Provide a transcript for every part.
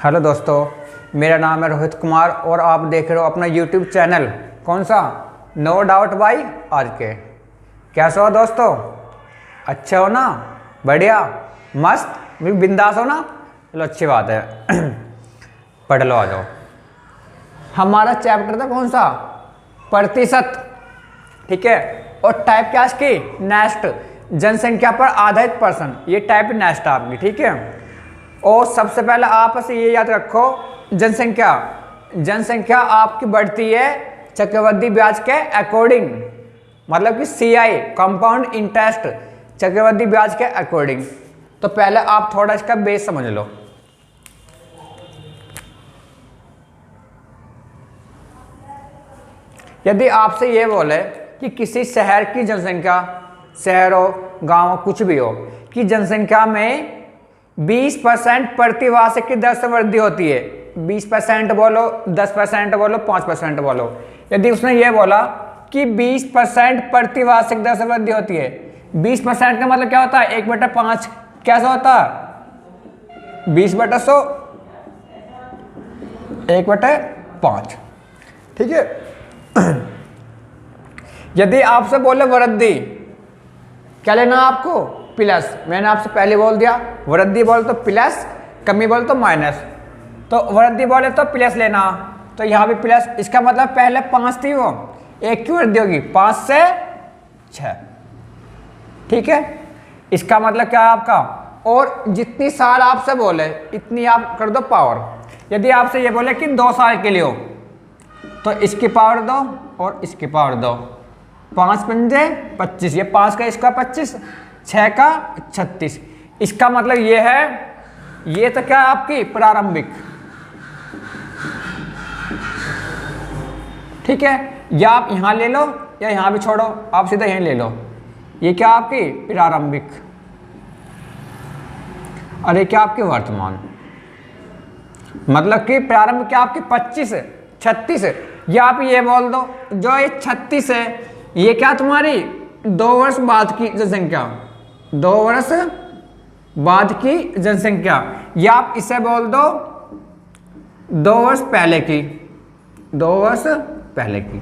Hello दोस्तों, मेरा नाम है रोहित कुमार और आप देख रहे हो अपना यूट्यूब चैनल कौन सा, नो डाउट बाई आज के। कैसे हो दोस्तों? अच्छे हो ना? बढ़िया, मस्त, बिंदास हो ना? चलो अच्छी बात है। पढ़ लो, आ जाओ। हमारा चैप्टर था कौन सा? प्रतिशत। ठीक है। और टाइप क्या इसकी? नेस्ट, जनसंख्या पर आधारित पर्सन। ये टाइप नेस्ट आपकी। ठीक है। और सबसे पहले आप ये याद रखो, जनसंख्या आपकी बढ़ती है चक्रवृद्धि ब्याज के अकॉर्डिंग, मतलब कि CI कंपाउंड इंटरेस्ट चक्रवृद्धि ब्याज के अकॉर्डिंग। तो पहले आप थोड़ा इसका बेस समझ लो। यदि आपसे ये बोले कि किसी शहर की जनसंख्या, शहर हो, गांव हो, कुछ भी हो, कि जनसंख्या में 20% प्रतिवार्षिक की दर से वृद्धि होती है। 20% बोलो, 10% बोलो, 5% बोलो। यदि उसने ये बोला कि 20% प्रतिवार्षिक दर से वृद्धि होती है, 20% का मतलब क्या होता है? 1/5 कैसा होता है? 20/100, 1/5। ठीक है। यदि आपसे बोले वृद्धि, क्या लेना आपको? प्लस। मैंने आपसे पहले बोल दिया, वृद्धि बोले तो प्लस, कमी बोले तो माइनस। तो वृद्धि बोले तो प्लस लेना, तो यहाँ भी प्लस। इसका मतलब पहले 5 थी, वो 1 की वृद्धि होगी, 5 से 6। ठीक है। इसका मतलब क्या है आपका? और जितनी साल आपसे बोले इतनी आप कर दो पावर। यदि आपसे ये बोले कि 2 साल के लिए हो, तो इसकी पावर दो और इसकी पावर दो। 5 पंजे 25, ये 5 का इसका 25, 6 का 36। इसका मतलब ये है, ये तो क्या है आपकी प्रारंभिक। ठीक है। या आप यहां ले लो या यहां भी छोड़ो, आप सीधा यहीं ले लो। ये क्या आपकी प्रारंभिक, और ये क्या आपकी वर्तमान। मतलब कि प्रारंभ क्या आपकी 25 36। या आप ये बोल दो, जो ये 36 है, ये क्या तुम्हारी 2 वर्ष बाद की जनसंख्या, 2 वर्ष बाद की जनसंख्या। या आप इसे बोल दो 2 वर्ष पहले की, 2 वर्ष पहले की।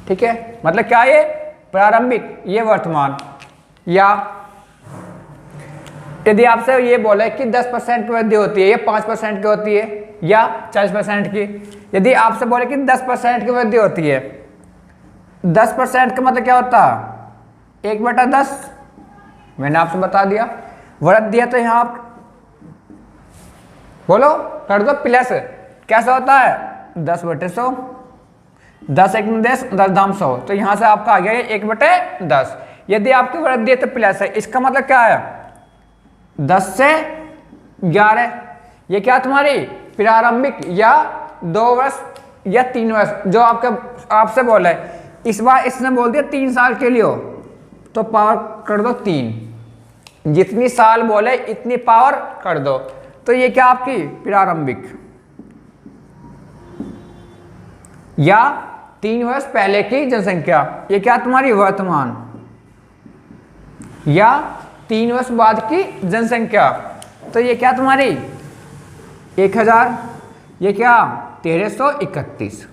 ठीक है। मतलब क्या ये प्रारंभिक, ये वर्तमान। या यदि आपसे ये बोले कि 10% की वृद्धि होती है, ये 5% की होती है, या 40% की। यदि आपसे बोले कि 10% की वृद्धि होती है, 10% का मतलब क्या होता है? 1/10। मैंने आपसे बता दिया। वृद्धि है तो यहां आप बोलो कर दो प्लस। कैसा होता है? 10/100, 10 1 10, 10 धाम 100। तो यहां से आपका आ गया 1/10। यदि आपकी वृद्धि है तो प्लस है। इसका मतलब क्या है? 10 से 11। ये क्या तुम्हारी प्रारंभिक, या 2 वर्ष या 3 वर्ष, जो आपसे बोला है। इस बार इसने बोल दिया 3 साल के लिए हो, तो पावर कर दो 3। जितनी साल बोले इतनी पावर कर दो। तो ये क्या आपकी प्रारंभिक, या 3 वर्ष पहले की जनसंख्या। ये क्या तुम्हारी वर्तमान, या 3 वर्ष बाद की जनसंख्या। तो ये क्या तुम्हारी 1000, ये क्या 1331।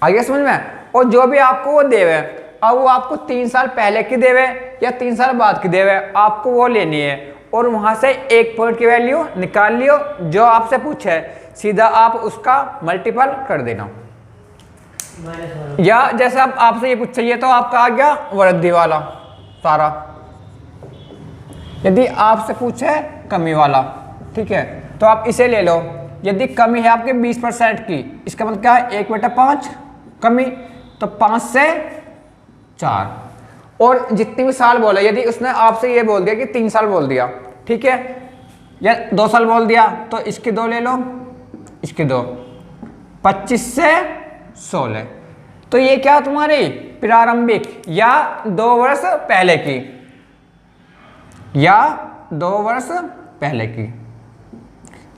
आगे समझ में? और जो भी आपको वो देवे, अब वो आपको 3 साल पहले की देवे या 3 साल बाद की देवे, आपको वो लेनी है। और वहां से 1 पॉइंट की वैल्यू निकाल लियो, जो आपसे पूछे सीधा आप उसका मल्टीपल कर देना। या जैसे अब आपसे ये पूछे, ये तो आपका आ गया वृद्धि वाला सारा। यदि आपसे पूछे कमी वाला, ठीक है, तो आप इसे ले लो। यदि कमी है आपके 20% की, इसका मतलब क्या है? 1/5 कमी, तो 5 से 4। और जितनी भी साल बोला, यदि उसने आपसे ये बोल दिया कि 3 साल बोल दिया, ठीक है, या 2 साल बोल दिया, तो इसके 2 ले लो, इसके 2, 25 से 16। तो ये क्या तुम्हारी प्रारंभिक, या 2 वर्ष पहले की, या 2 वर्ष पहले की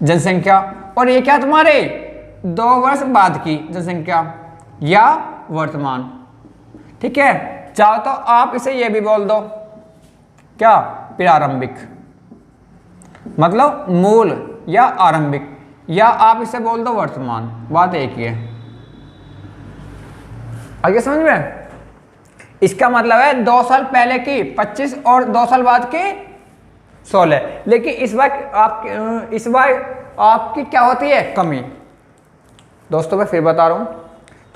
जनसंख्या। और ये क्या तुम्हारे 2 वर्ष बाद की जनसंख्या, या वर्तमान। ठीक है। चाहो तो आप इसे ये भी बोल दो, क्या प्रारंभिक, मतलब मूल या आरंभिक, या आप इसे बोल दो वर्तमान, बात एक ही है। आगे समझ में? इसका मतलब है 2 साल पहले की 25 और 2 साल बाद की 16। लेकिन इस बार आपकी क्या होती है? कमी। दोस्तों मैं फिर बता रहा हूँ,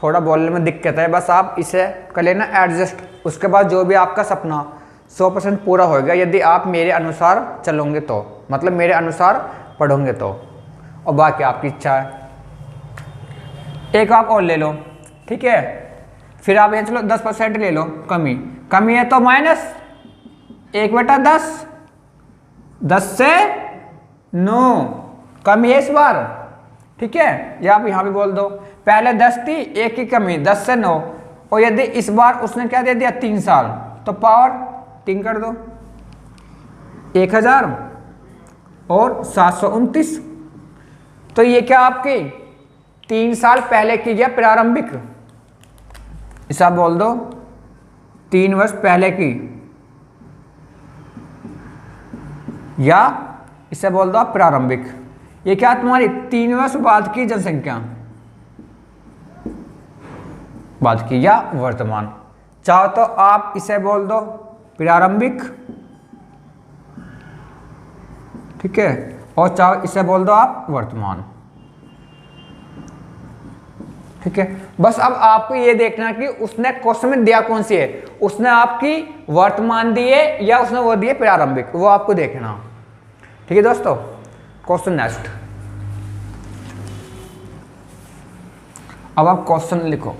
थोड़ा बोलने में दिक्कत है, बस आप इसे कर लेना एडजस्ट। उसके बाद जो भी आपका सपना 100% पूरा होगा यदि आप मेरे अनुसार चलोगे तो, मतलब मेरे अनुसार पढ़ोगे तो, और बाकी आपकी इच्छा है। एक आप और ले लो, ठीक है। फिर आप ये चलो 10% ले लो, कमी है तो माइनस 1/10, 10 से 9 कमी है इस बार, ठीक है। या आप यहाँ भी बोल दो, पहले 10 थी, 1 की कमी, 10 से 9, और यदि इस बार उसने क्या दे दिया 3 साल, तो पावर 3 कर दो, 1000 और 729। तो ये क्या आपकी 3 साल पहले की गया प्रारंभिक, इसे आप बोल दो 3 वर्ष पहले की, या इसे बोल दो आप प्रारंभिक। ये क्या तुम्हारी 3 वर्ष बाद की जनसंख्या, बाद की या वर्तमान। चाहो तो आप इसे बोल दो प्रारंभिक, ठीक है, और चाहो इसे बोल दो आप वर्तमान, ठीक है। बस अब आपको ये देखना कि उसने क्वेश्चन में दिया कौन सी है, उसने आपकी वर्तमान दी है या उसने वो दिए प्रारंभिक, वो आपको देखना, ठीक है दोस्तों। Question next. अब आप क्वेश्चन लिखो।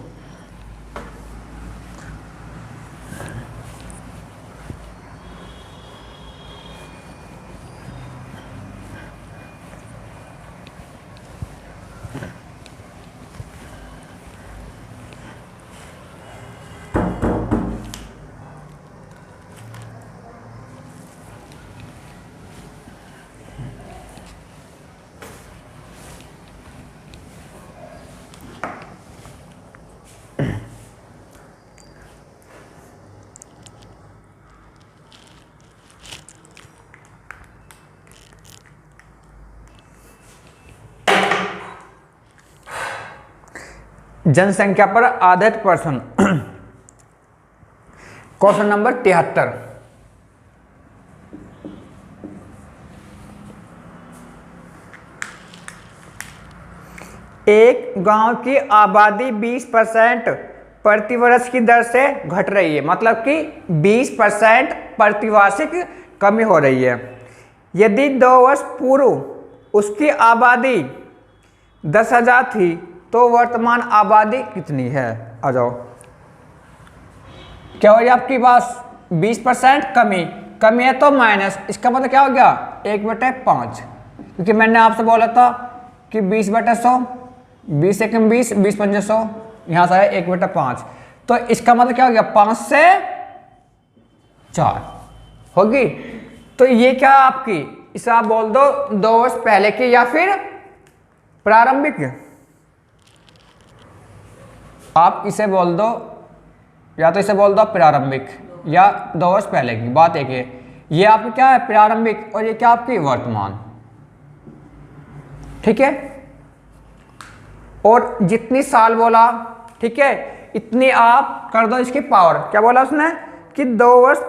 जनसंख्या पर आधारित प्रश्न, क्वेश्चन नंबर 73। एक गांव की आबादी 20% प्रतिवर्ष की दर से घट रही है, मतलब कि 20% प्रतिवार्षिक कमी हो रही है। यदि 2 वर्ष पूर्व उसकी आबादी 10,000 थी तो वर्तमान आबादी कितनी है? आ जाओ। क्या हो रही है आपकी पास? 20% कमी है तो माइनस, इसका मतलब क्या हो गया 1/5, क्योंकि मैंने आपसे बोला था कि 20/100, 20 से 20, 20×5 100, यहाँ से 1/5, तो इसका मतलब क्या हो गया 5 से 4 होगी। तो ये क्या आपकी, इसे आप बोल दो 2 वर्ष पहले की या फिर प्रारंभिक, आप इसे बोल दो, या तो इसे बोल दो प्रारंभिक या 2 वर्ष पहले की, बात एक है। ये आपकी क्या है प्रारंभिक, और ये क्या आपकी वर्तमान, ठीक है। और जितनी साल बोला, ठीक है, इतनी आप कर दो इसकी पावर। क्या बोला उसने कि 2 वर्ष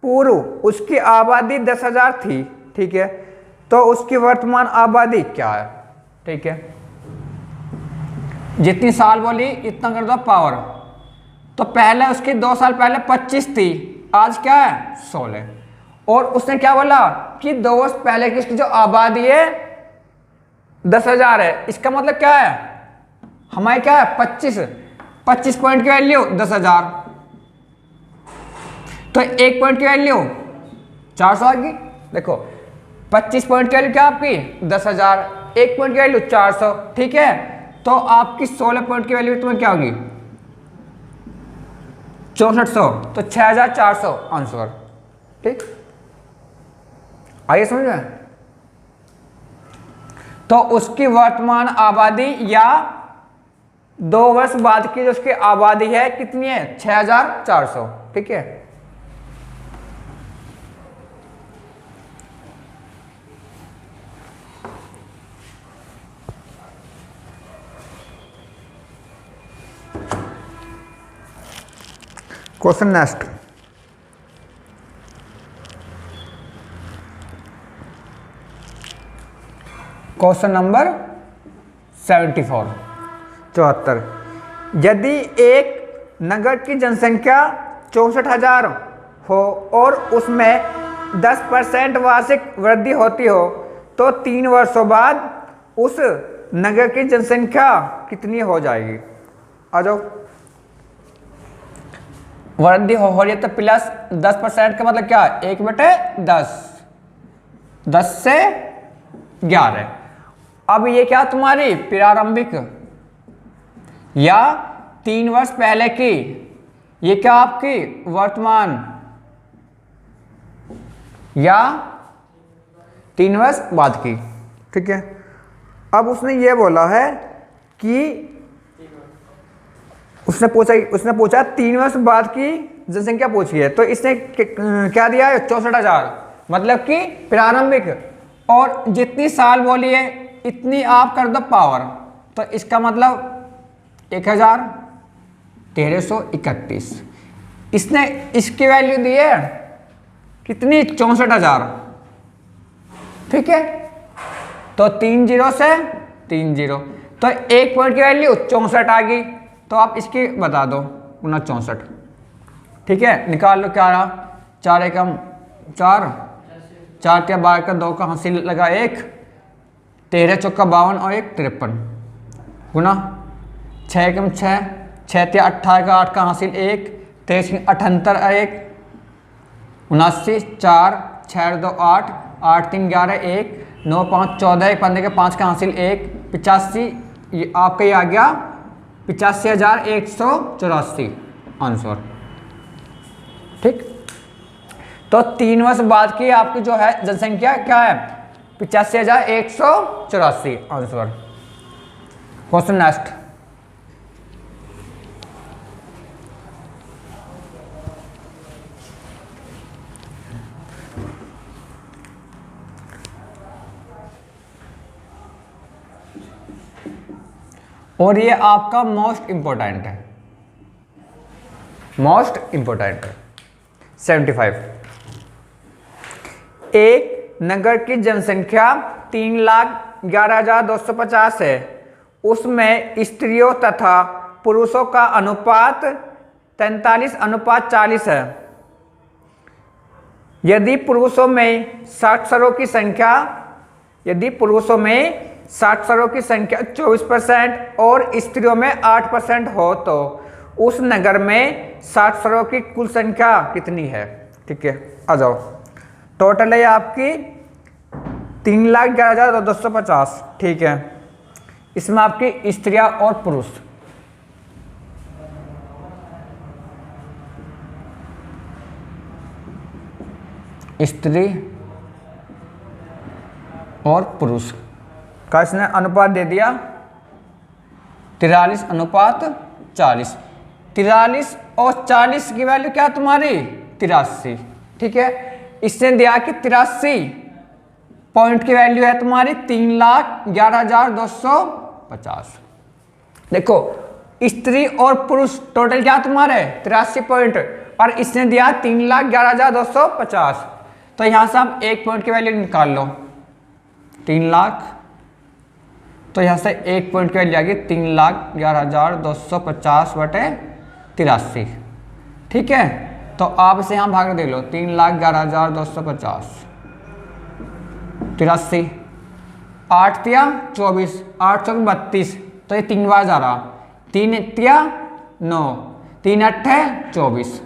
पूर्व उसकी आबादी 10,000 थी, ठीक है, तो उसकी वर्तमान आबादी क्या है, ठीक है। जितनी साल बोली इतना कर दो पावर। तो पहले उसकी 2 साल पहले 25 थी, आज क्या है 16। और उसने क्या बोला कि 2 वर्ष पहले की उसकी जो आबादी है 10,000 है, इसका मतलब क्या है हमारी क्या है 25 पॉइंट की वैल्यू 10,000, तो 1 पॉइंट की वैल्यू 400 आ गई। देखो 25 पॉइंट की वैल्यू क्या आपकी 10,000, 1 पॉइंट की वैल्यू 400, ठीक है। तो आपकी 16 पॉइंट की वैल्यू तुम्हें क्या होगी 6400, तो 6,400 आंसर, ठीक। आइए समझ में। तो उसकी वर्तमान आबादी या 2 वर्ष बाद की जो उसकी आबादी है कितनी है 6,400, ठीक है। Question next. Question number 74 74। यदि एक नगर की जनसंख्या 64,000 हो और उसमें 10% वार्षिक वृद्धि होती हो तो 3 वर्षों बाद उस नगर की जनसंख्या कितनी हो जाएगी? आ जाओ। वृद्धि हो रही है तो प्लस 10% का मतलब क्या? 1/10, 10 से 11। अब ये क्या तुम्हारी प्रारंभिक या 3 वर्ष पहले की, ये क्या आपकी वर्तमान या 3 वर्ष बाद की। ठीक है। अब उसने ये बोला है कि उसने पूछा 3 वर्ष बाद की जनसंख्या पूछी है, तो इसने क्या दिया है? 64,000, मतलब कि प्रारंभिक, और जितनी साल बोली है इतनी आप कर दो पावर, तो इसका मतलब 1,1331। इसने इसकी वैल्यू दी है कितनी? 64,000। ठीक है, तो 3 0 से 3 0, तो 1 पॉइंट की वैल्यू 64 आ गई, तो आप इसकी बता दो 64। ठीक है, निकाल लो क्या रहा? 4 एकम 4, 4 के 12 का 2 का हासिल लगा 1, 13 चौका 52 और 1 53 गुना 6 एकम 6, 6 त्या 18 का 8 का हासिल 1, 23 78 और 1 79, 4 6 2 8, 8 3 11 1, 9 5 14, 15 के 5 का हासिल 1, 85, ये आपका ये आ गया 85,184 आंसर। ठीक, तो 3 वर्ष बाद की आपकी जो है जनसंख्या क्या है? 85,184 आंसर। Question next. और ये आपका मोस्ट इंपॉर्टेंट है, मोस्ट इंपॉर्टेंट है। 75। एक नगर की जनसंख्या 3,11,250 है, उसमें स्त्रियों तथा पुरुषों का अनुपात 43:40 है। यदि पुरुषों में 60 सरों की संख्या 24% और स्त्रियों में 8% हो तो उस नगर में 60 सरों की कुल संख्या कितनी है? ठीक है, आ जाओ। टोटल है आपकी 3,11,250। ठीक है, इसमें आपकी स्त्रियां और पुरुष, स्त्री और पुरुष का इसने अनुपात दे दिया 43:40। 43 और 40 की वैल्यू क्या तुम्हारी? 83। ठीक है, इसने दिया कि 83 पॉइंट की वैल्यू है तुम्हारी 3,11,250। देखो, स्त्री और पुरुष टोटल क्या तुम्हारे 83 पॉइंट, और इसने दिया 3,11,250, तो यहां से आप 1 पॉइंट की वैल्यू निकाल लो 3 लाख, तो यहां से 1 पॉइंट की वैल्यू आ गई 3,11,250 बटे 83। ठीक है, तो आप इसे यहां भाग दे लो 3,11,250 83, 8 तिया 24, 8 चौक 32, तो ये 3 बार जा रहा, 3 तिया 9, 3 8 24,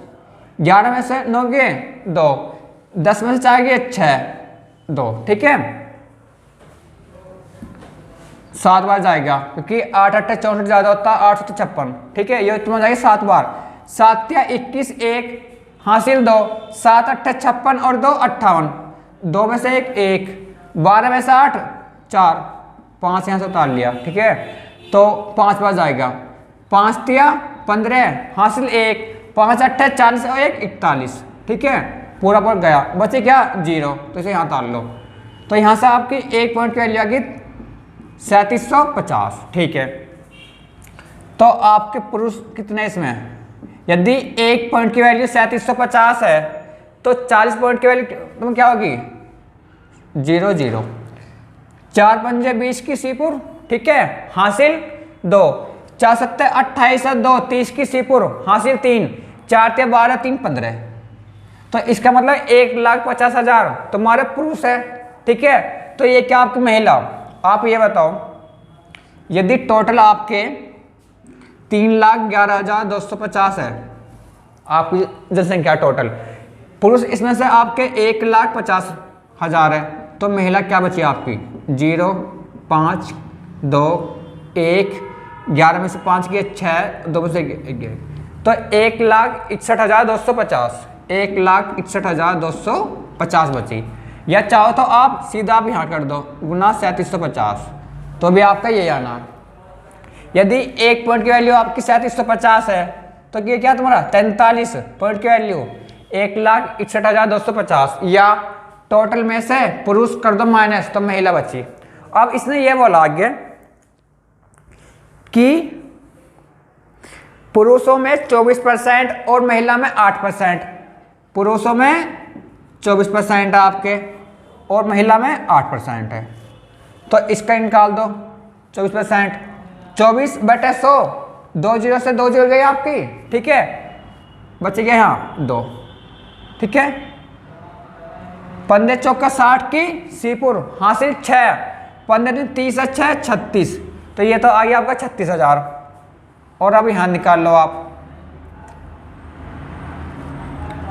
11 में से 9 गए 2, 10 में से 4 गए 6 2। ठीक है, 7 बार जाएगा क्योंकि 8 8 64 ज्यादा होता है 8 56। ठीक है, ये तुम्हारा जाएगा 7 बार, 7 या 21 1 हासिल 2, 7 8 56 और 2 58, 2 में से 1 12 में से 8 4, 5 यहाँ से उतार लिया। ठीक है, तो 5 बार जाएगा, 5 तिया 15 हासिल 1, 5 8 40 और 1 41। ठीक है, पूरा पूरा गया, बचे क्या 0, तो इसे यहाँ उतार लो, तो यहाँ से आपकी 1 पॉइंट की वैल्यू आ गई 3750। ठीक है, तो आपके पुरुष कितने इसमें यदि एक पॉइंट की वैल्यू 3750 है तो 40 पॉइंट की वैल्यू तुम क्या होगी 0 0। 4 पंजे 20 की सीपुर, ठीक है, हासिल 2। 4 सत्ते 28 है 2, 30 की सीपुर, हासिल 3। 4 ते 12, 3 15। तो इसका मतलब 1,50,000 तुम्हारे पुरुष है, ठीक है। तो ये क्या आपकी महिला। आप ये बताओ यदि टोटल आपके 3,11,250 है आपकी जनसंख्या टोटल, पुरुष इसमें से आपके 1,50,000 है, तो महिला क्या बची आपकी 0 5 2 1, 11 में से 5 गए 6, 2 में से 11, तो 1,61,250, 1,61,250 बची। या चाहो तो आप सीधा भी यहाँ कर दो गुना 3750, तो भी आपका ये आना। यदि एक पॉइंट की वैल्यू आपकी 3750 है तो ये क्या तुम्हारा 43 पॉइंट की वैल्यू 1,61,250, या टोटल में से पुरुष कर दो माइनस तो महिला बची। अब इसने ये बोला आगे कि पुरुषों में 24% और महिला में 8%, पुरुषों में 24% है आपके और महिला में 8% है, तो इसका निकाल दो 24%। 24/100, 2 0 से 2 0 गई आपकी, ठीक है, बच गए यहाँ 2, ठीक है। 15 चौका 60 की सीपुर, हासिल 6, 15 दिन 30 है 6 36, तो ये तो आ गया आपका 36,000। और अब यहाँ निकाल लो आप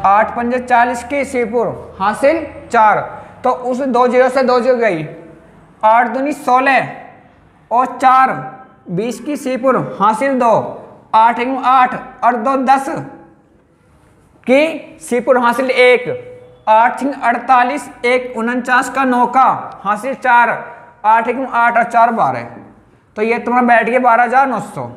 8 पंजे 40 की सीपुर, हासिल 4, तो उस 2 0 से 2 0 गई, 8 दूनी 16 और 4 20 की सीपुर, हासिल 2, 8 8 और 2 10 की सीपुर, हासिल 1, 8 48, 1 49 का 9 का, हासिल 4, 8 8 और 4 12, तो ये तुम्हारा बैठ गया 12,900।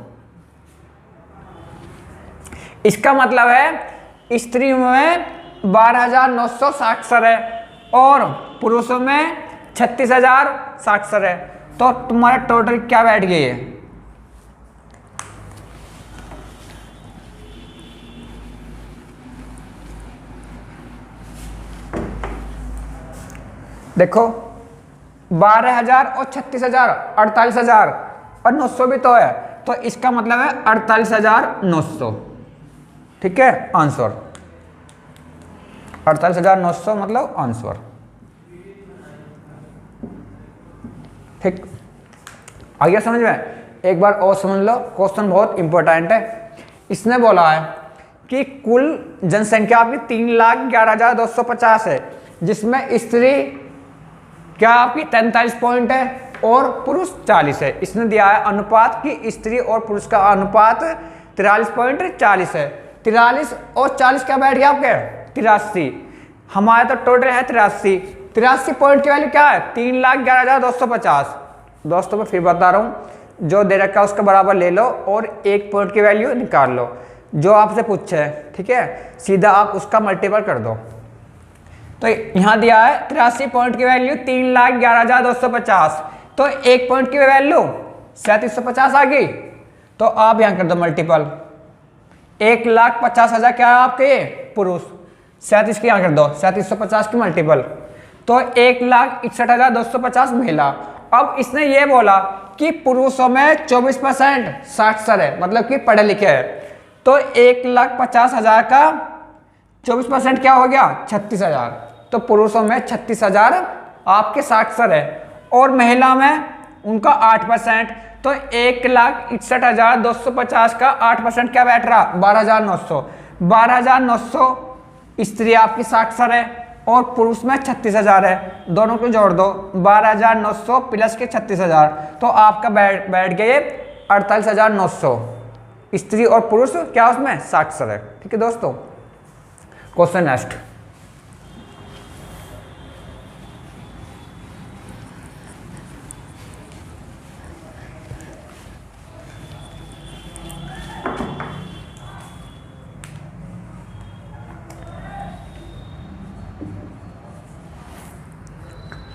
इसका मतलब है स्त्री में 12,900 साक्षर है और पुरुषों में 36,000 साक्षर है, तो तुम्हारा टोटल क्या बैठ गई है देखो 12,000 और 36,000 48,000 और 900 भी तो है, तो इसका मतलब है 48,900, ठीक है, आंसर 48,900 मतलब आंसर, ठीक। आगे समझ में, एक बार और समझ लो, क्वेश्चन बहुत इंपॉर्टेंट है। इसने बोला है कि कुल जनसंख्या आपकी 3,11,250 है, जिसमें स्त्री क्या आपकी 43 पॉइंट है और पुरुष 40 है। इसने दिया है अनुपात की स्त्री और पुरुष का अनुपात 43.40 है। 43 और 40 क्या बैठ गया आपके 83, हमारे तो टोटल है 83 पॉइंट की वैल्यू क्या है 3,11,250। दोस्तों मैं फिर बता रहा हूँ, जो दे रखा है उसके बराबर ले लो और एक पॉइंट की वैल्यू निकाल लो जो आपसे पूछे है, ठीक है, सीधा आप उसका मल्टीपल कर दो। तो यहाँ दिया है 83 पॉइंट की वैल्यू 3,11,250, तो एक पॉइंट की वैल्यू 3750 आ गई, तो आप यहाँ कर दो मल्टीपल। 1,50,000 क्या है आपके पुरुष, 37 की यहाँ कर दो 3750 की मल्टीपल, तो 1,61,250 महिला। अब इसने ये बोला कि पुरुषों में 24% साक्षर है, मतलब कि पढ़े लिखे है, तो 1,50,000 का 24% क्या हो गया 36,000, तो पुरुषों में 36,000 आपके साक्षर है और महिला में उनका 8%, तो 1,61,250 का 8% क्या बैठ रहा 12,900। 12,900 स्त्री आपकी साक्षर है और पुरुष में 36,000 है, दोनों को जोड़ दो 12,900 प्लस के 36,000, तो आपका बैठ गए 48,900 स्त्री और पुरुष क्या उसमें साक्षर है, ठीक है दोस्तों। क्वेश्चन नेक्स्ट,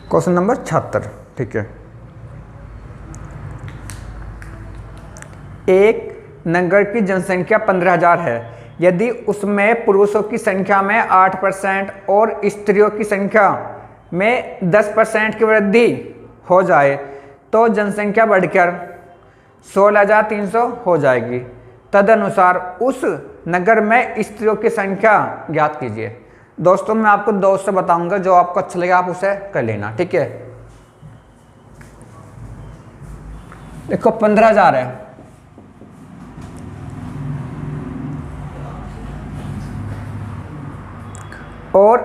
क्वेश्चन नंबर 76, ठीक है। एक नगर की जनसंख्या 15,000 है, यदि उसमें पुरुषों की संख्या में 8% और स्त्रियों की संख्या में 10% की वृद्धि हो जाए तो जनसंख्या बढ़कर 16,300 हो जाएगी। तदनुसार उस नगर में स्त्रियों की संख्या ज्ञात कीजिए। दोस्तों मैं आपको दोस्त से बताऊंगा, जो आपको अच्छा लगे आप उसे कर लेना, ठीक है। देखो 15,000 है, और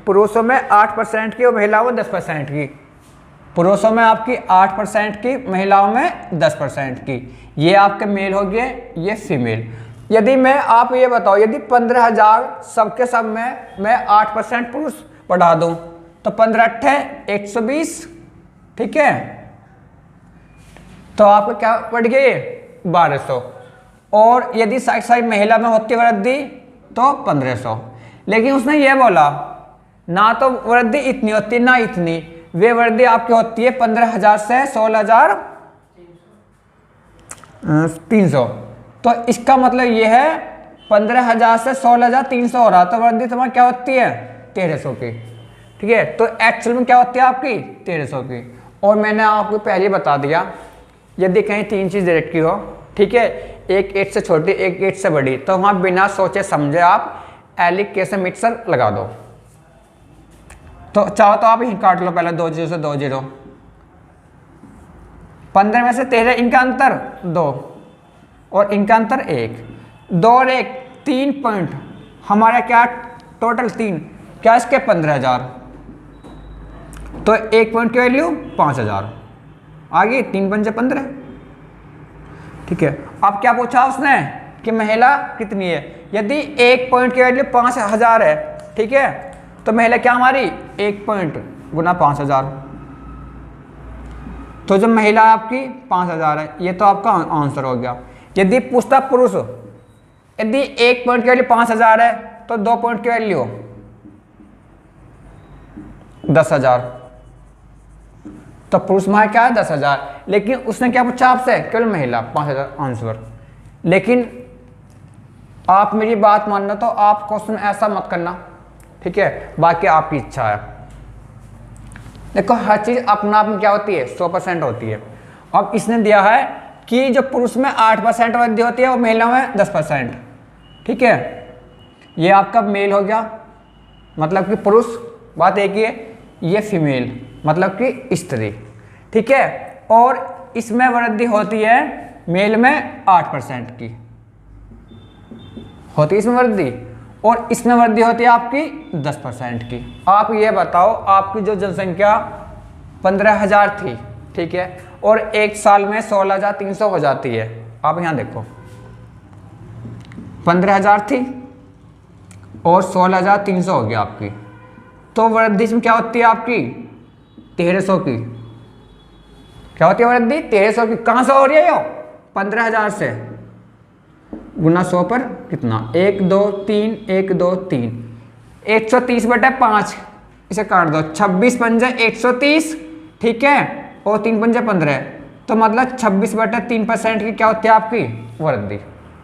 पुरुषों में 8% की और महिलाओं में 10% की। पुरुषों में आपकी 8% की, महिलाओं में 10% की। ये आपके मेल हो गए, ये फीमेल। यदि मैं आप ये बताओ, यदि 15,000 सबके सब में मैं 8% पुरुष बढ़ा दूं तो 15 120, ठीक है। तो आपको क्या बढ़ गया, 1200। और यदि साइड महिला में होती वृद्धि तो 1500। लेकिन उसने ये बोला ना तो वृद्धि इतनी होती ना इतनी, वे वृद्धि आपकी होती है 15,000 से 16,300। तो इसका मतलब ये है 15,000 से 16,300 हो रहा, तो वृद्धि तुम्हारी क्या होती है 1300 की, ठीक है। तो एक्चुअल में क्या होती है आपकी 1300 की। और मैंने आपको पहले बता दिया, यदि कहीं 3 चीज़ दे रखी हो, ठीक है, एक 8 से छोटी एक 8 से बड़ी, तो वहाँ बिना सोचे समझे आप एलिकेशन मिक्सर लगा दो। तो चाहो तो आप यहीं काट लो पहले 2 0 से 2 0। 15 में से 13, इनका अंतर 2 और इनका अंतर 1। 2 और 1 3 पॉइंट, हमारा क्या टोटल 3, क्या इसके 15,000। तो 1 पॉइंट की वैल्यू 5,000 आ गई, 3 पंजे 15, ठीक है। अब क्या पूछा उसने कि महिला कितनी है। यदि 1 पॉइंट की वैल्यू 5,000 है, ठीक है, तो महिला क्या हमारी 1 पॉइंट गुना 5,000। तो जो महिला आपकी 5,000 है, ये तो आपका आंसर हो गया। यदि पूछता पुरुष, यदि 1 पॉइंट की वैल्यू 5,000 है तो 2 पॉइंट की वैल्यू 10,000, तो पुरुष में क्या है 10,000। लेकिन उसने क्या पूछा आपसे, केवल महिला 5,000 आंसर। लेकिन आप मेरी बात मानना तो आप क्वेश्चन ऐसा मत करना, ठीक है, बाकी आपकी इच्छा है। देखो हर चीज अपना आप में क्या होती है 100% होती है। अब इसने दिया है कि जो पुरुष में 8% वृद्धि होती है और महिला में 10%, ठीक है। ये आपका मेल हो गया, मतलब कि पुरुष, बात एक ही है। ये फीमेल मतलब कि स्त्री, ठीक है। और इसमें वृद्धि होती है मेल में 8% की होती है इसमें वृद्धि, और इसमें वृद्धि होती है आपकी 10% की। आप ये बताओ, आपकी जो जनसंख्या 15,000 थी, ठीक है, और एक साल में 16,300 हो जाती है। आप यहाँ देखो 15,000 थी और 16,300 हो गया आपकी, तो वृद्धि इसमें क्या होती है आपकी 1300 की। क्या होती है वृद्धि 1300 की। कहाँ से हो रही है यो 15,000 से, गुना 100 पर कितना 1 2 3 1 2 3 130/5, इसे काट दो, 26 पंजे 130, ठीक है, और 3 पंजे 15, तो मतलब 26/3% की क्या होती है आपकी वृद्धि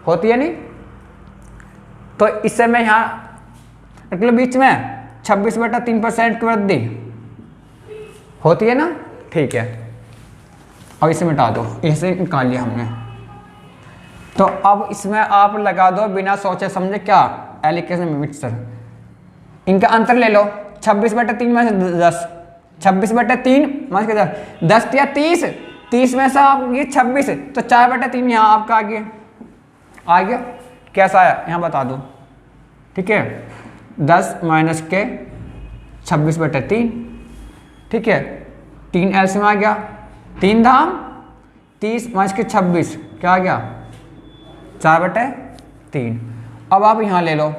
होती है नहीं। तो इससे मैं यहाँ मतलब बीच में 26/3% की वृद्धि होती है ना, ठीक है। अब इसे मिटा दो, इसे निकाल लिया हमने। तो अब इसमें आप लगा दो बिना सोचे समझे क्या एलिकेशन मिक्सर। इनका अंतर ले लो, 26/3 में से 10, 26/3 में से 10 या 30, 30 में से आप ये 26, तो 4/3 यहाँ आपका आ गया। कैसा आया यहाँ बता दो, ठीक है। 10 माइनस के 26/3, ठीक है, 3 एलसीएम आ गया, 3 धाम 30 माइनस के 26 क्या आ गया 4/3। अब आप यहाँ ले लो,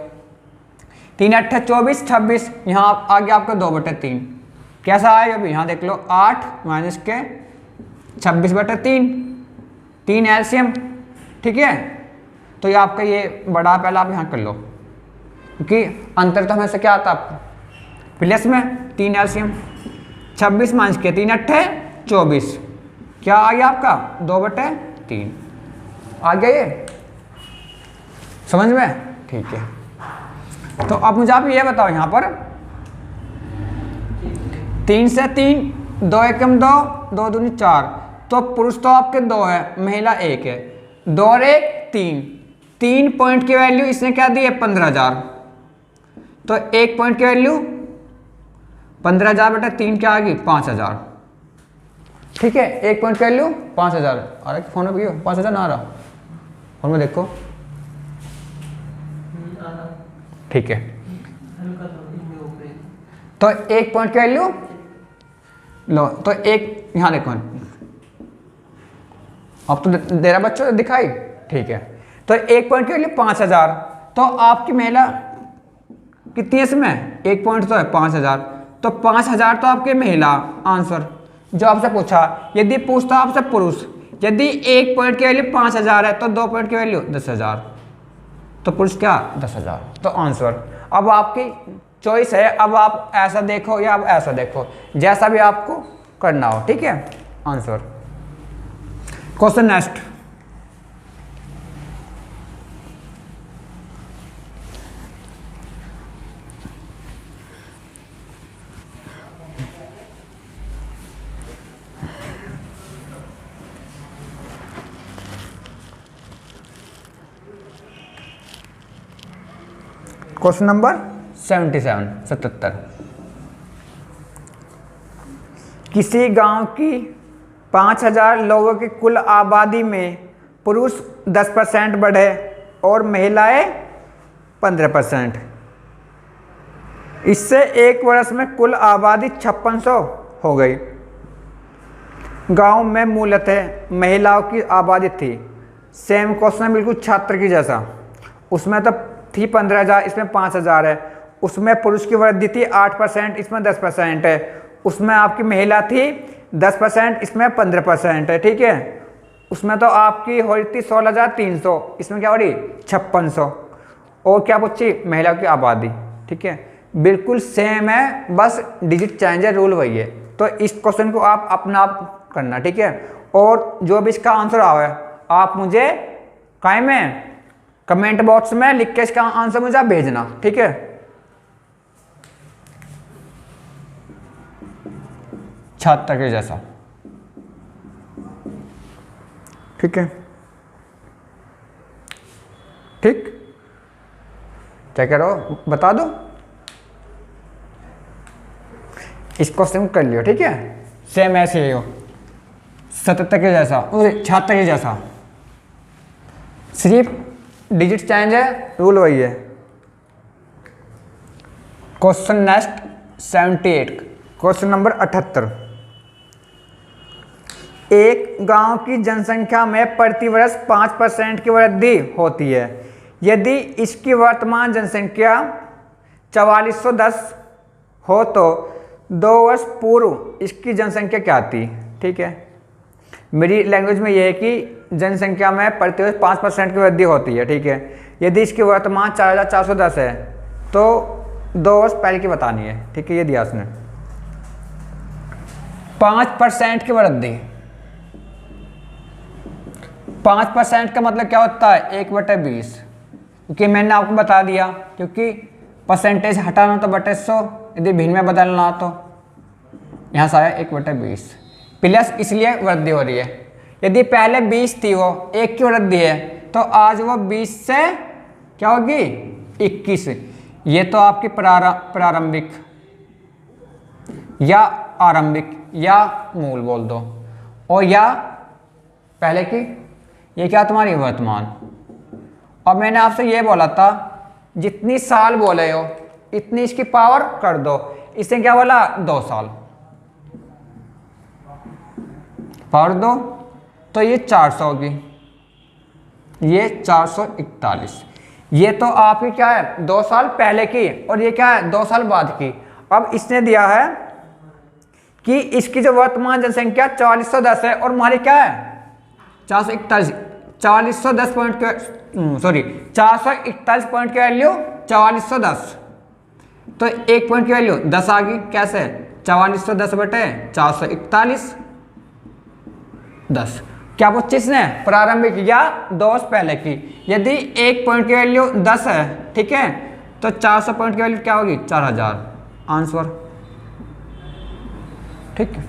3 8 24 26, यहाँ आ गया आपका 2/3। कैसा आएगा अभी यहाँ देख लो, 8 माइनस के 26/3, 3 एलसीएम, ठीक है। तो ये आपका ये बड़ा पहला आप यहाँ कर लो, क्योंकि अंतर तो हमेशा क्या आता आपको प्लस में 3 एलसीएम। 26 माइनस के 3 8 24, क्या आ गया आपका 2/3 आ गया, ये समझ में, ठीक है, तो अब मुझे आप ये बताओ, यहाँ पर 3 से 3, 2 एकम 2, 2 दूनी 4, तो पुरुष तो आपके 2 है, महिला 1 है, 2 और 1 3, 3 पॉइंट की वैल्यू इसने क्या दी है 15,000, तो 1 पॉइंट की वैल्यू 15,000 बेटा 3 क्या आ गई 5,000, ठीक है, 1 पॉइंट की वैल्यू 5,000 आ रहा है फोन में, भैया 5,000 ना आ रहा फोन में देखो, ठीक है, तो 1 पॉइंट की वैल्यू लो, तो एक यहाँ देखो, अब तो दे रहा बच्चों दिखाई, ठीक है, तो 1 पॉइंट की वैल्यू 5,000, तो आपकी महिला कितनी है इसमें, 1 पॉइंट तो है 5,000, तो 5,000 तो आपके महिला आंसर जो आपसे पूछा। यदि पूछता आपसे पुरुष, यदि 1 पॉइंट की वैल्यू 5,000 है तो 2 पॉइंट की वैल्यू 10,000, तो पुरुष क्या 10,000, तो आंसर। अब आपकी चॉइस है, अब आप ऐसा देखो या आप ऐसा देखो, जैसा भी आपको करना हो, ठीक है, answer. Question next, question number 77। किसी गांव की 5,000 लोगों की कुल आबादी में पुरुष 10% बढ़े और महिलाएं 15%। इससे 1 वर्ष में कुल आबादी 5600 हो गई। गांव में मूलतः महिलाओं की आबादी थी। सेम क्वेश्चन बिल्कुल छात्र की जैसा, उसमें तो थी 15,000, इसमें 5,000 है। उसमें पुरुष की वृद्धि थी 8%, इसमें 10% है। उसमें आपकी महिला थी 10%, इसमें 15% है, ठीक है। उसमें तो आपकी हो रही थी 16,300, इसमें क्या हो रही 5600। और क्या पूछी, महिलाओं की आबादी, ठीक है, बिल्कुल सेम है, बस डिजिट चेंज है, रूल वही है। तो इस क्वेश्चन को आप अपना आप करना, ठीक है। और जो भी इसका आंसर आवे आप मुझे काय में कमेंट बॉक्स में लिख के इसका आंसर मुझे आप भेजना, ठीक है। छात्र के जैसा, ठीक है, ठीक, क्या कह रहे हो बता दो। इस क्वेश्चन को कर लियो, ठीक है, सेम ऐसे ही हो 77 के जैसा, 76 के जैसा, सिर्फ डिजिट चेंज है, रूल वही है। Question next 78, question number 78। एक गांव की जनसंख्या में प्रतिवर्ष 5% की वृद्धि होती है। यदि इसकी वर्तमान जनसंख्या 4410 हो तो 2 वर्ष पूर्व इसकी जनसंख्या क्या थी, ठीक है। मेरी लैंग्वेज में यह है कि जनसंख्या में प्रतिवर्ष 5% की वृद्धि होती है, ठीक है। यदि इसकी वर्तमान 4410 है तो 2 वर्ष पहले की बतानी है, ठीक है। ये दिया उसने 5% की वृद्धि। 5% का मतलब क्या होता है 1/20, क्योंकि मैंने आपको बता दिया, क्योंकि परसेंटेज हटाना तो बटे 100, यदि भिन्न में बदलना तो यहाँ से आया 1/20 प्लस, इसलिए वृद्धि हो रही है। यदि पहले 20 थी वो 1 की वृद्धि है, तो आज वो 20 से क्या होगी 21। ये तो आपकी प्रारंभिक या आरंभिक या मूल बोल दो, और या पहले की, ये क्या तुम्हारी वर्तमान। और मैंने आपसे ये बोला था जितनी साल बोले हो इतनी इसकी पावर कर दो। इससे क्या बोला 2 साल पावर दो, तो ये 400 होगी, ये 441। ये तो आपकी क्या है 2 साल पहले की, और ये क्या है 2 साल बाद की। अब इसने दिया है कि इसकी जो वर्तमान जनसंख्या 4410 है, और हमारी क्या है 441, 441 पॉइंट के 441 पॉइंट की वैल्यू 4410, तो 1 पॉइंट की वैल्यू 10 आ गई। कैसे 4410 बटे 441 10, क्या पूछी इसने, प्रारंभिक या 2 वर्ष पहले की। यदि 1 पॉइंट की वैल्यू 10 है, ठीक है, तो 400 पॉइंट की वैल्यू क्या होगी, 4000 आंसर। ठीक है,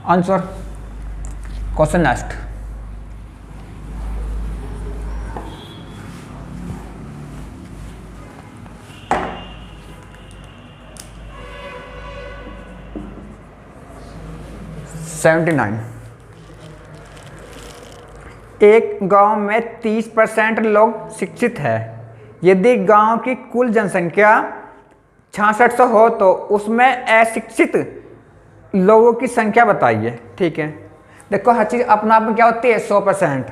आंसर। Question next. एक गांव में 30% लोग शिक्षित है। यदि गांव की कुल जनसंख्या 6600 हो तो उसमें अशिक्षित लोगों की संख्या बताइए। ठीक है, देखो हर चीज़ अपना आप में क्या होती है, 100%।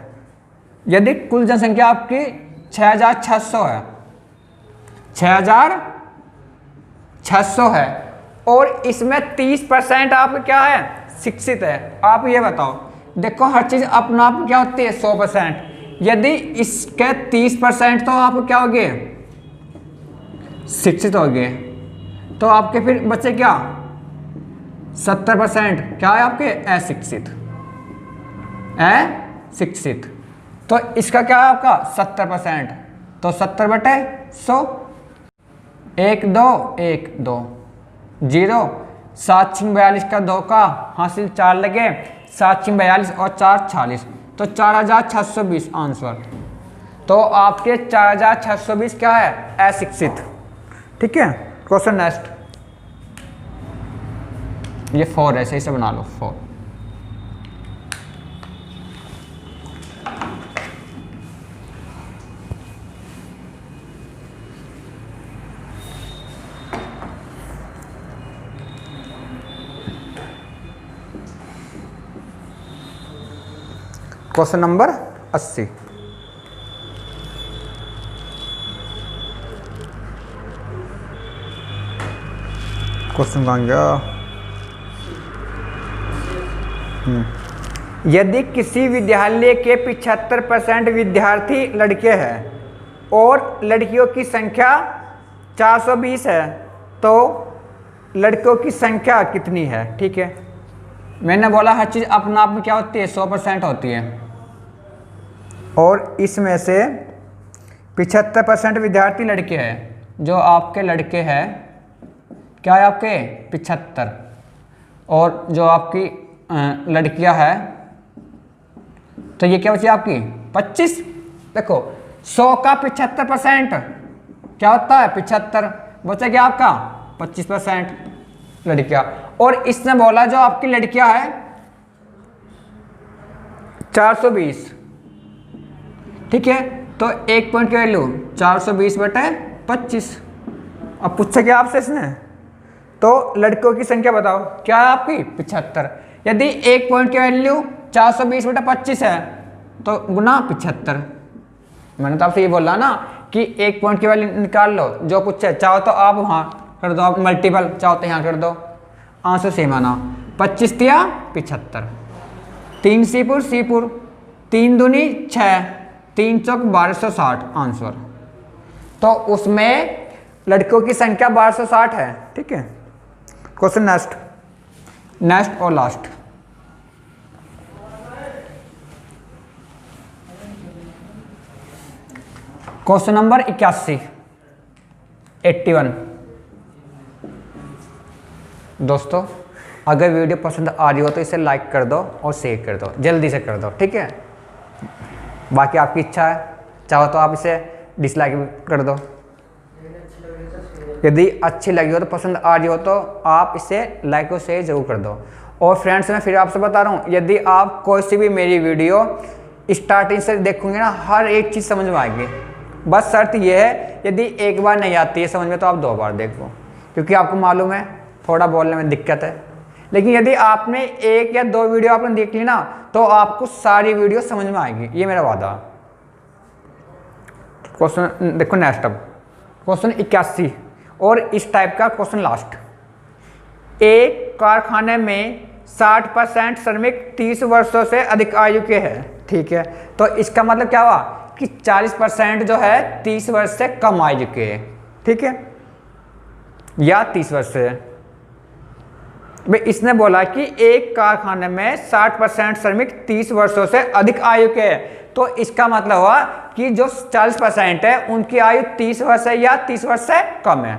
यदि कुल जनसंख्या आपकी 6600 है, 6600 है, और इसमें 30% आपका क्या है, शिक्षित है। आप ये बताओ, देखो हर चीज़ अपना आप क्या होती है, 100%। यदि इसके 30% तो आप क्या हो गए, शिक्षित हो गए, तो आपके फिर बच्चे क्या, 70% क्या है आपके, अशिक्षित। अशिक्षित, तो इसका क्या है आपका 70%, तो 70/100, 1 2 1 2 0, 7 6 42 का 2 का हासिल 4 लगे, 7 6 42 और 4 46, तो 4620 आंसर। तो आपके 4620 क्या है, अशिक्षित। ठीक है, क्वेश्चन नेक्स्ट। ये 4 है, सही से बना लो 4। Question number 80। क्वेश्चन कहाँ गया। यदि किसी विद्यालय के 75% विद्यार्थी लड़के हैं और लड़कियों की संख्या 420 है, तो लड़कों की संख्या कितनी है। ठीक है, मैंने बोला हर चीज़ अपना आप में क्या होती है, 100% होती है, और इसमें से 75% विद्यार्थी लड़के हैं। जो आपके लड़के हैं क्या है, आपके 75, और जो आपकी लड़कियां हैं, तो ये क्या बची आपकी 25। देखो 100 का 75% क्या होता है, 75, बचा क्या आपका 25% लड़कियां। और इसने बोला जो आपकी लड़कियां हैं 420। ठीक है, तो 1 पॉइंट की वैल्यू 420/25। अब पूछा क्या आपसे इसने, तो लड़कों की संख्या बताओ, क्या है आपकी 75। यदि 1 पॉइंट की वैल्यू 420/25 है, तो गुना 75। मैंने तो आपसे ये बोला ना कि 1 पॉइंट की वैल्यू निकाल लो, जो पूछे, चाहो तो आप वहाँ कर दो, आप मल्टीपल चाहो तो यहाँ कर दो, आंसर सेम आना। 25 तिया 75, 3 सीपुर सीपुर, 3 दूनी 6, 3 चौक 1260 आंसर। तो उसमें लड़कों की संख्या 1260 है। ठीक है, क्वेश्चन नेक्स्ट और लास्ट। Question number 81। दोस्तों अगर वीडियो पसंद आ रही हो तो इसे लाइक कर दो और शेयर कर दो, जल्दी से कर दो। ठीक है, बाकी आपकी इच्छा है, चाहो तो आप इसे डिसलाइक भी कर दो। यदि अच्छी लगी हो तो, पसंद आ रही हो तो आप इसे लाइक और शेयर जरूर कर दो। और फ्रेंड्स मैं फिर आपसे बता रहा हूँ, यदि आप कोई सी भी मेरी वीडियो स्टार्टिंग से देखोगे ना, हर एक चीज़ समझ में आएगी। बस शर्त यह है, यदि एक बार नहीं आती है समझ में तो आप 2 बार देखो, क्योंकि आपको मालूम है थोड़ा बोलने में दिक्कत है। लेकिन यदि आपने 1 या 2 वीडियो आपने देख ली ना, तो आपको सारी वीडियो समझ में आएगी, ये मेरा वादा। क्वेश्चन देखो नेक्स्ट। अब क्वेश्चन 81 और इस टाइप का क्वेश्चन लास्ट। एक कारखाने में 60% श्रमिक 30 वर्षों से अधिक आयु के हैं। ठीक है, तो इसका मतलब क्या हुआ कि 40% जो है 30 वर्ष से कम आयु के हैं। ठीक है, या 30 वर्ष से। भाई इसने बोला कि एक कारखाने में 60% श्रमिक 30 वर्षों से अधिक आयु के हैं, तो इसका मतलब हुआ कि जो 40% है उनकी आयु 30 वर्ष है या 30 वर्ष से कम है,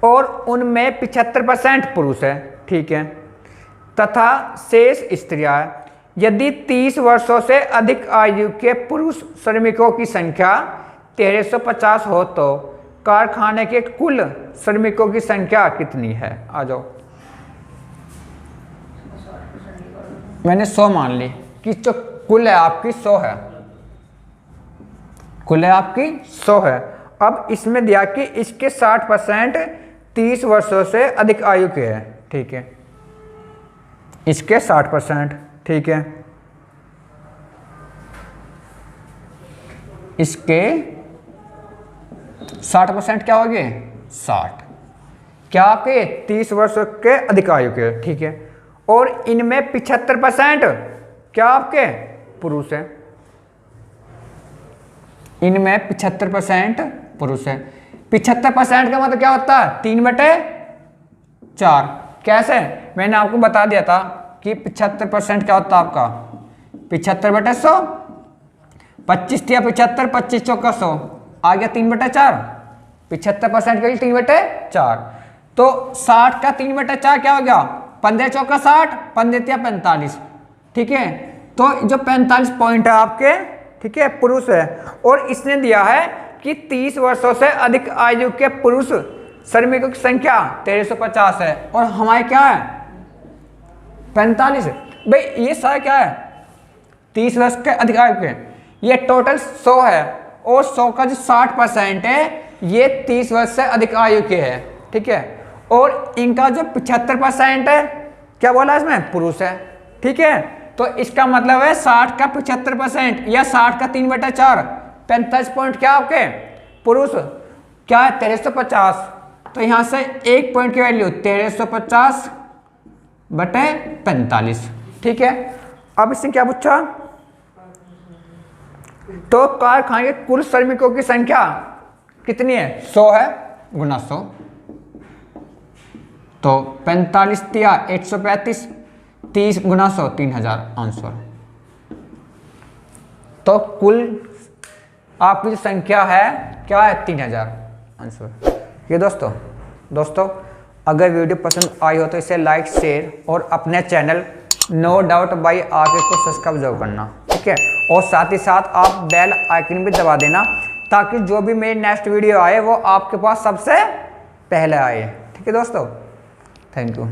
और उनमें 75% पुरुष है, ठीक है, तथा शेष स्त्रियां हैं। यदि 30 वर्षों से अधिक आयु के पुरुष श्रमिकों की संख्या 1350 हो तो कारखाने के कुल श्रमिकों की संख्या कितनी है? आ जाओ। मैंने 100 मान ली कि जो कुल है आपकी 100 है, कुल है आपकी 100 है। अब इसमें दिया कि इसके 60% 30 वर्षों से अधिक आयु के हैं, ठीक है, इसके 60%, ठीक है, इसके 60% क्या हो गए? 60 क्या आपके 30 वर्षों के अधिक आयु के, ठीक है, और इनमें 75% क्या आपके पुरुष है, इनमें 75% पुरुष है। 75% का मतलब क्या होता है? 3/4। कैसे? मैंने आपको बता दिया था कि 75% क्या होता है आपका 75/100, 25 या 75, 25 चौका 100 आ गया 3/4, 75% के लिए 3/4। तो 60 का 3/4 क्या हो गया? 15 चौका 60, 15 या 45, ठीक है। तो जो 45 पॉइंट है आपके, ठीक है, पुरुष है, और इसने दिया है कि 30 वर्षों से अधिक आयु के पुरुष श्रमिकों की संख्या 1350 है, और हमारे क्या है 45 है। भाई ये सारा क्या है 30 वर्ष के अधिक आयु के, ये टोटल 100 है, और 100 का जो 60% है ये 30 वर्ष से अधिक आयु के है, ठीक है, और इनका जो 75% है क्या बोला इसमें पुरुष है, ठीक है। तो इसका मतलब है 60 का 75% या 60 का 3/4, 45 पॉइंट क्या आपके पुरुष, क्या है 1350। तो यहां से 1 पॉइंट की वैल्यू 1350/45, ठीक है। अब इसने क्या पूछा? तो कारखाने के कुल श्रमिकों की संख्या कितनी है? 100 है, गुना 100, तो 45 या 135, 30 गुना 100 3000 आंसर। तो कुल आपकी जो संख्या है क्या है 3000 आंसर। ये दोस्तों अगर वीडियो पसंद आई हो तो इसे लाइक, शेयर और अपने चैनल नो डाउट बाई आके को सब्सक्राइब जरूर करना, ठीक है, और साथ ही साथ आप बेल आइकन भी दबा देना ताकि जो भी मेरी नेक्स्ट वीडियो आए वो आपके पास सबसे पहले आए, ठीक है दोस्तों। Thank you.